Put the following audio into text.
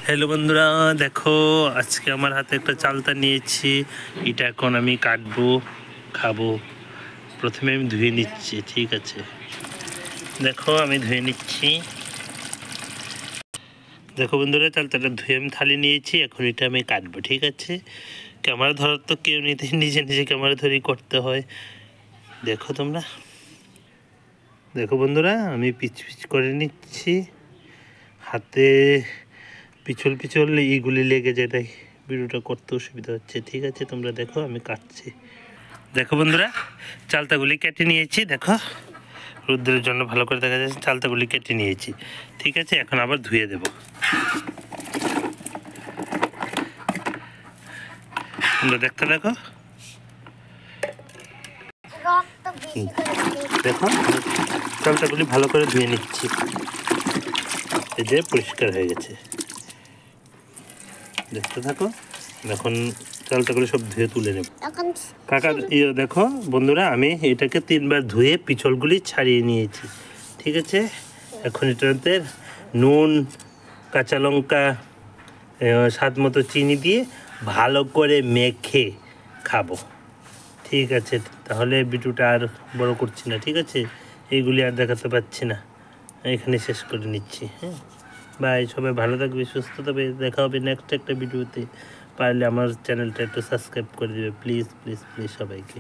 Hello বন্ধুরা, দেখো আজকে আমার হাতে একটা চালতা নিয়েছি। এটা এখন আমি কাটবো, খাবো। প্রথমে আমি ধুয়ে নিচ্ছি, ঠিক আছে? দেখো আমি ধুয়ে নিচ্ছি। দেখো বন্ধুরা, চালতাটা ধুয়ে আমি থালি নিয়েছি। এখন এটা আমি কাটবো, ঠিক আছে? ক্যামেরা ধরার তো কেউ নিতে, নিজে নিজে ক্যামেরা ধরেই করতে হয়। দেখো তোমরা, দেখো বন্ধুরা, আমি পিচ পিচ করে নিচ্ছি। হাতে পিছল পিছল এইগুলি লেগে যায়, তাই ভিডিওটা করতে অসুবিধা হচ্ছে। ঠিক আছে, তোমরা দেখো আমি কাটছি। দেখো বন্ধুরা, চালতাগুলি কেটে নিয়েছি। দেখো রোদ্রের জন্য ভালো করে দেখা যাচ্ছে। চালতাগুলি কেটে নিয়েছি, ঠিক আছে? এখন আবার ধুয়ে দেব। তোমরা দেখতে দেখো, দেখো চালতাগুলি ভালো করে ধুয়ে নিচ্ছি। এই যে পরিষ্কার হয়ে গেছে, দেখতে থাকো। এখন চালতাগুলি সব ধুয়ে তুলে নেব। কাকা দেখো বন্ধুরা, আমি এটাকে 3বার ধুয়ে পিছলগুলি ছাড়িয়ে নিয়েছি, ঠিক আছে? এখন এটাতে নুন, কাঁচা লঙ্কা, স্বাদ মতো চিনি দিয়ে ভালো করে মেখে খাবো, ঠিক আছে? তাহলে ভিডিওটা আর বড় করছি না, ঠিক আছে? এইগুলি আর দেখাতে পাচ্ছি না, এখানে শেষ করে নিচ্ছি। হ্যাঁ, বাই। সবাই ভালো থাকবে, সুস্থ থাকবে। দেখা হবে নেক্সট একটা ভিডিওতে। পারলে আমার চ্যানেলটা একটু সাবস্ক্রাইব করে দেবে, প্লিজ প্লিজ প্লিজ সবাইকে।